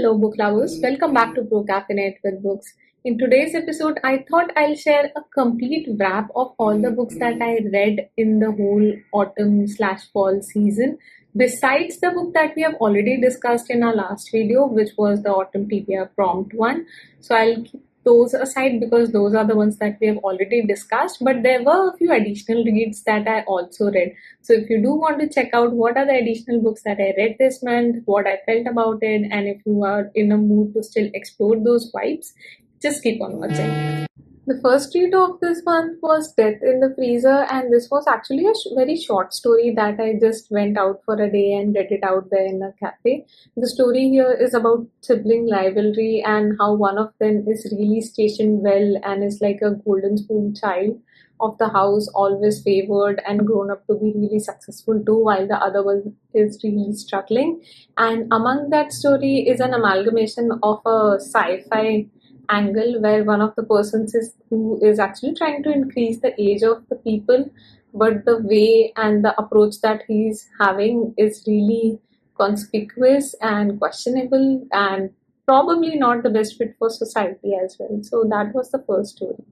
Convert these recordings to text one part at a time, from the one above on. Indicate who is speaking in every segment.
Speaker 1: Hello, book lovers. Welcome back to Procrastinate with Books. In today's episode, I thought I'll share a complete wrap of all the books that I read in the whole autumn/fall season, besides the book that we have already discussed in our last video, which was the Autumn TBR prompt one. So I'll keep those aside because those are the ones that we have already discussed, but there were a few additional reads that I also read. So if you do want to check out what are the additional books that I read this month, what I felt about it, and if you are in a mood to still explore those vibes, just keep on watching. The first read of this month was Death in the Freezer, and this was actually a very short story that I just went out for a day and read it out there in a cafe. The story here is about sibling rivalry and how one of them is really stationed well and is like a golden spoon child of the house, always favored and grown up to be really successful too, while the other one is really struggling. And among that story is an amalgamation of a sci-fi angle where one of the persons is who is actually trying to increase the age of the people, but the way and the approach that he's having is really conspicuous and questionable and probably not the best fit for society as well. So that was the first story.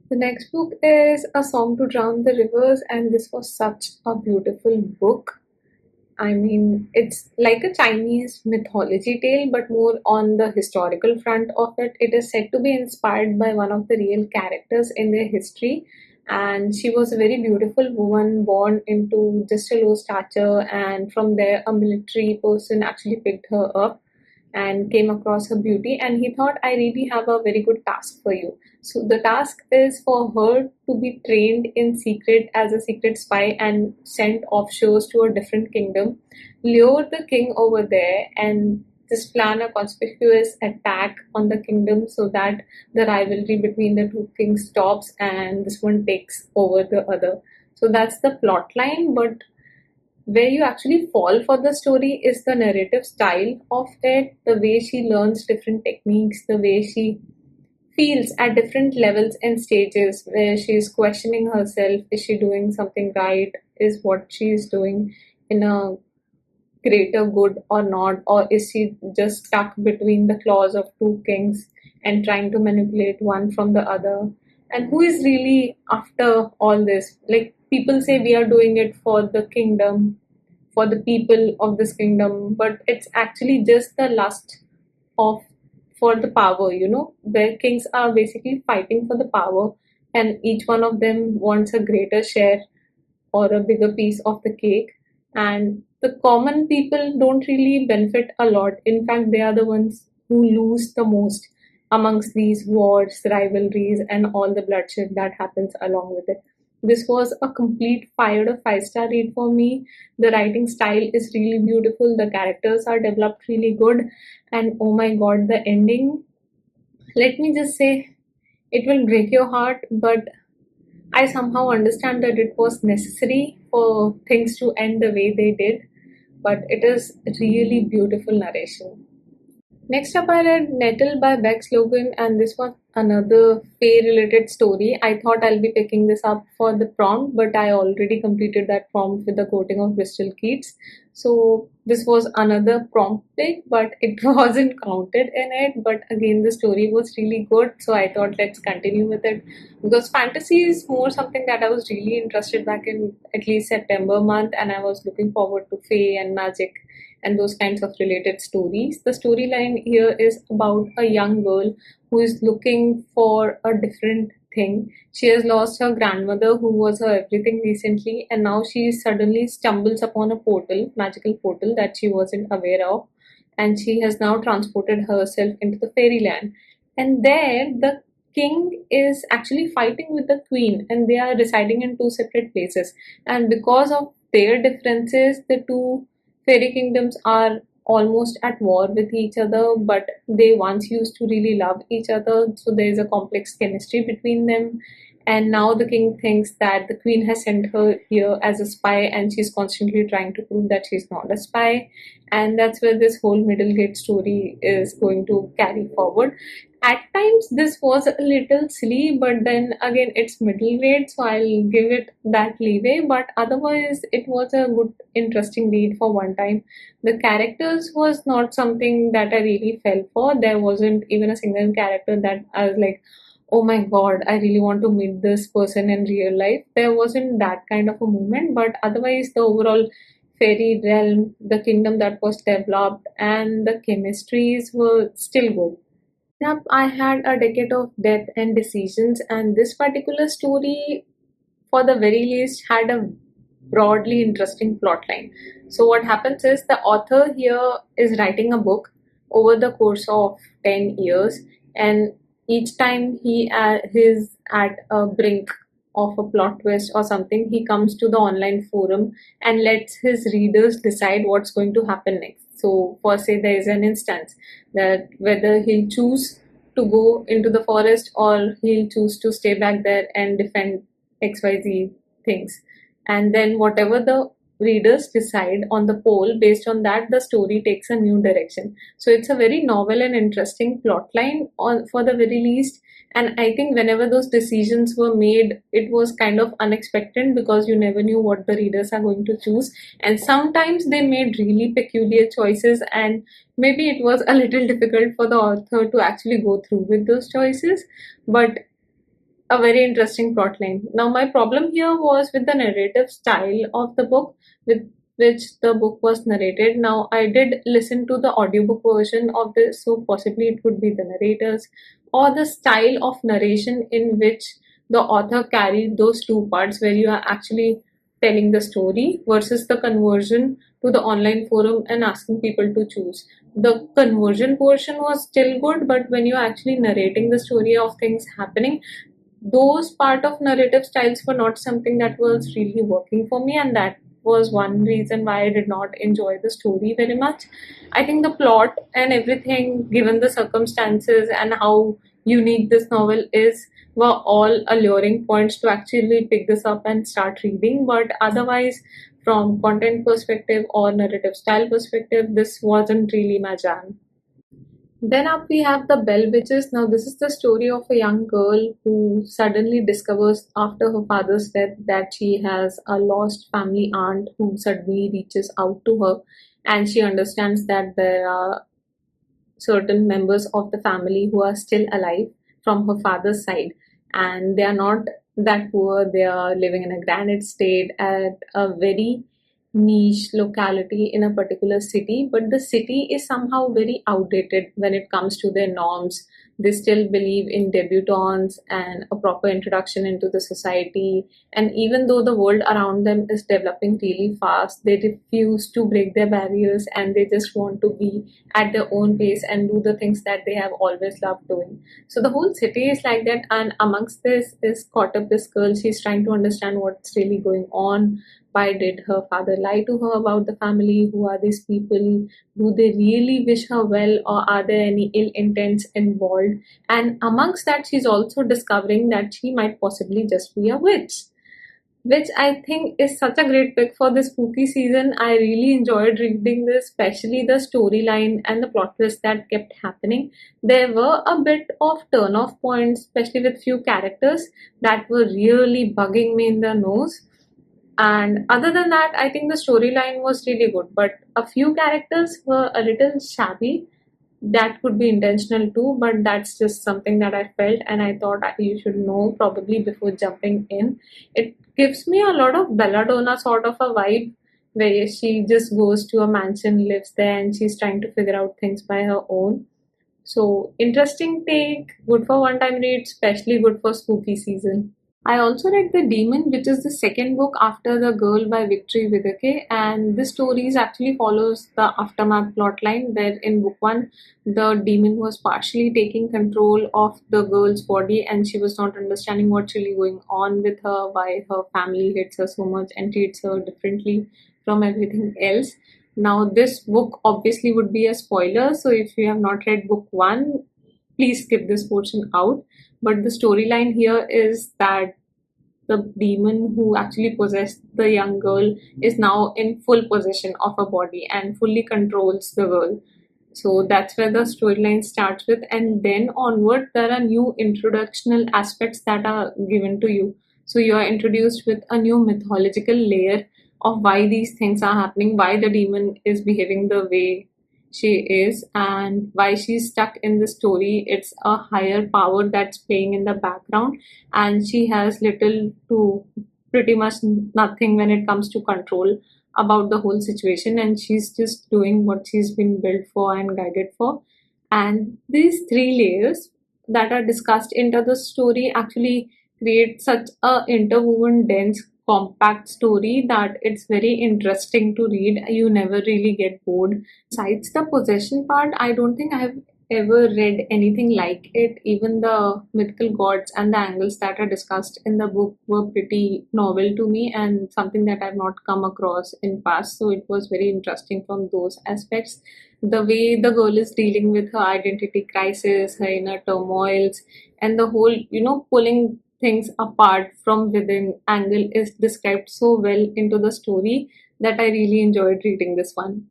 Speaker 1: The next book is A Song to Drown the Rivers, and this was such a beautiful book. I mean, it's like a Chinese mythology tale, but more on the historical front of it. It is said to be inspired by one of the real characters in their history, and she was a very beautiful woman born into just a low stature, and from there, a military person actually picked her up and came across her beauty, and he thought, I really have a very good task for you. So the task is for her to be trained in secret as a secret spy and sent offshore to a different kingdom, lure the king over there, and just plan a conspicuous attack on the kingdom so that the rivalry between the two kings stops and this one takes over the other. So that's the plot line, but where you actually fall for the story is the narrative style of it, the way she learns different techniques, the way she feels at different levels and stages, where she's questioning herself, is she doing something right, is what she's doing in a greater good or not, or is she just stuck between the claws of two kings and trying to manipulate one from the other, and who is really after all this. Like, people say we are doing it for the kingdom, for the people of this kingdom, but it's actually just the lust of for the power, where kings are basically fighting for the power, and each one of them wants a greater share or a bigger piece of the cake. And the common people don't really benefit a lot. In fact, they are the ones who lose the most amongst these wars, rivalries, and all the bloodshed that happens along with it. This was a complete 5 out of 5 star read for me. The writing style is really beautiful, the characters are developed really good, and oh my god, the ending, let me just say, it will break your heart, but I somehow understand that it was necessary for things to end the way they did, but it is really beautiful narration. Next up, I read Nettle by Bex Logan, and this was another Fae related story. I thought I'll be picking this up for the prompt, but I already completed that prompt with the quoting of Bristol Keats. So, this was another prompt pick, but it wasn't counted in it. But again, the story was really good, so I thought let's continue with it because fantasy is more something that I was really interested back in at least September month, and I was looking forward to Fae and magic and those kinds of related stories. The storyline here is about a young girl who is looking for a different thing. She has lost her grandmother, who was her everything recently, and now she suddenly stumbles upon a portal, magical portal that she wasn't aware of, and she has now transported herself into the fairyland. And there, the king is actually fighting with the queen, and they are residing in two separate places. And because of their differences, the two fairy kingdoms are almost at war with each other, but they once used to really love each other, so there is a complex chemistry between them. and now the king thinks that the queen has sent her here as a spy, and she's constantly trying to prove that she's not a spy. And that's where this whole Middlegate story is going to carry forward. At times, this was a little silly, but then again, it's middle grade, so I'll give it that leeway. But otherwise, it was a good, interesting read for one time. The characters was not something that I really fell for. There wasn't even a single character that I was like, oh my god, I really want to meet this person in real life. There wasn't that kind of a moment, but otherwise, the overall fairy realm, the kingdom that was developed, and the chemistries were still good. Yep, I had a decade of death and decisions, and this particular story, for the very least, had a broadly interesting plotline. So, what happens is the author here is writing a book over the course of 10 years, and each time he's at a brink of a plot twist or something, he comes to the online forum and lets his readers decide what's going to happen next. So, for say, there is an instance that whether he'll choose to go into the forest or he'll choose to stay back there and defend XYZ things. And then, whatever the readers decide on the poll, based on that, the story takes a new direction. So, it's a very novel and interesting plot line, on, for the very least. And I think whenever those decisions were made, it was kind of unexpected because you never knew what the readers are going to choose. And sometimes they made really peculiar choices, and maybe it was a little difficult for the author to actually go through with those choices. But a very interesting plotline. Now, my problem here was with the narrative style of the book, with which the book was narrated. Now, I did listen to the audiobook version of this, so possibly it could be the narrators or the style of narration in which the author carried those two parts where you are actually telling the story versus the conversion to the online forum and asking people to choose. The conversion portion was still good, but when you're actually narrating the story of things happening, those part of narrative styles were not something that was really working for me, and that was one reason why I did not enjoy the story very much. I think the plot and everything, given the circumstances and how unique this novel is, were all alluring points to actually pick this up and start reading. But otherwise, from content perspective or narrative style perspective, this wasn't really my jam. Then up we have the Bell Witches. Now, this is the story of a young girl who suddenly discovers after her father's death that she has a lost family aunt who suddenly reaches out to her, and she understands that there are certain members of the family who are still alive from her father's side, and they are not that poor. They are living in a grand estate at a very niche locality in a particular city, but the city is somehow very outdated when it comes to their norms. They still believe in debutantes and a proper introduction into the society. And even though the world around them is developing really fast, they refuse to break their barriers, and they just want to be at their own pace and do the things that they have always loved doing. So the whole city is like that, and amongst this is caught up this girl. She's trying to understand what's really going on. Why did her father lie to her about the family? Who are these people? Do they really wish her well, or are there any ill intents involved? And amongst that, she's also discovering that she might possibly just be a witch, which I think is such a great pick for this spooky season. I really enjoyed reading this, especially the storyline and the plot twist that kept happening. There were a bit of turn off points, especially with few characters that were really bugging me in the nose. And other than that, I think the storyline was really good, but a few characters were a little shabby. That could be intentional too, but that's just something that I felt, and I thought you should know probably before jumping in. It gives me a lot of Belladonna sort of a vibe, where she just goes to a mansion, lives there, and she's trying to figure out things by her own. So, interesting take, good for one time read, especially good for spooky season. I also read The Demon, which is the second book after The Girl by Victory Vidake, and this story actually follows the aftermath plotline where in book one, the demon was partially taking control of the girl's body, and she was not understanding what's really going on with her, why her family hates her so much and treats her differently from everything else. Now, this book obviously would be a spoiler, so if you have not read book one, please skip this portion out. But the storyline here is that the demon who actually possessed the young girl is now in full possession of her body and fully controls the girl. So that's where the storyline starts with, and then onward, there are new introductional aspects that are given to you. So you are introduced with a new mythological layer of why these things are happening, why the demon is behaving the way she is, and why she's stuck in the story. It's a higher power that's playing in the background, and she has little to pretty much nothing when it comes to control about the whole situation, and she's just doing what she's been built for and guided for. And these three layers that are discussed into the story actually create such a interwoven, dense, compact story that it's very interesting to read. You never really get bored. Besides the possession part, I don't think I've ever read anything like it. Even the mythical gods and the angles that are discussed in the book were pretty novel to me and something that I've not come across in past. So it was very interesting from those aspects. The way the girl is dealing with her identity crisis, her inner turmoils, and the whole, pulling things apart from within angle is described so well into the story that I really enjoyed reading this one.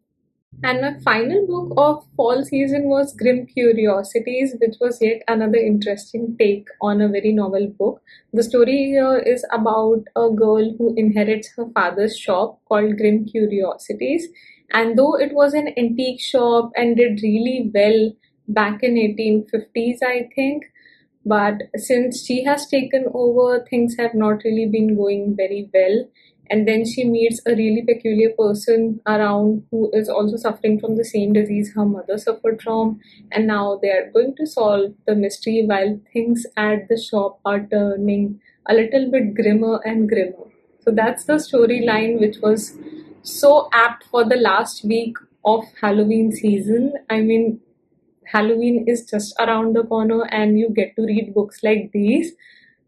Speaker 1: And my final book of fall season was Grim Curiosities, which was yet another interesting take on a very novel book. The story here is about a girl who inherits her father's shop called Grim Curiosities. And though it was an antique shop and did really well back in 1850s, I think, but since she has taken over, things have not really been going very well. And then she meets a really peculiar person around who is also suffering from the same disease her mother suffered from. And now they are going to solve the mystery while things at the shop are turning a little bit grimmer and grimmer. So that's the storyline, which was so apt for the last week of Halloween season. I mean, Halloween is just around the corner, and you get to read books like these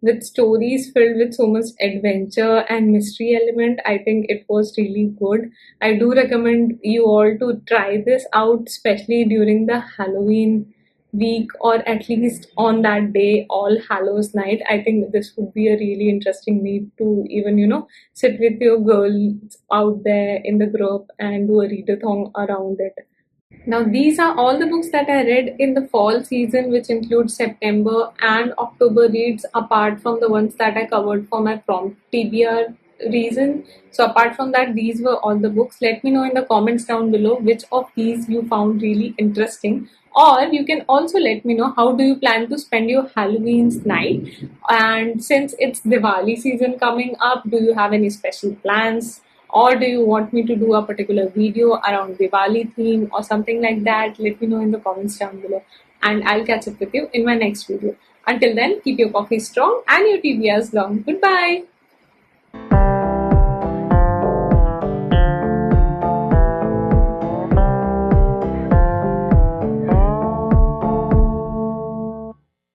Speaker 1: with stories filled with so much adventure and mystery element. I think it was really good. I do recommend you all to try this out, especially during the Halloween week or at least on that day, All Hallows Night. I think this would be a really interesting read to even, sit with your girls out there in the group and do a readathon around it. Now, these are all the books that I read in the fall season, which include September and October reads, apart from the ones that I covered for my prompt TBR reason. So, apart from that, these were all the books. Let me know in the comments down below which of these you found really interesting. Or you can also let me know how do you plan to spend your Halloween's night. And since it's Diwali season coming up, do you have any special plans? Or do you want me to do a particular video around Diwali theme or something like that? Let me know in the comments down below, and I'll catch up with you in my next video. Until then, keep your coffee strong and your TBRs long. Goodbye.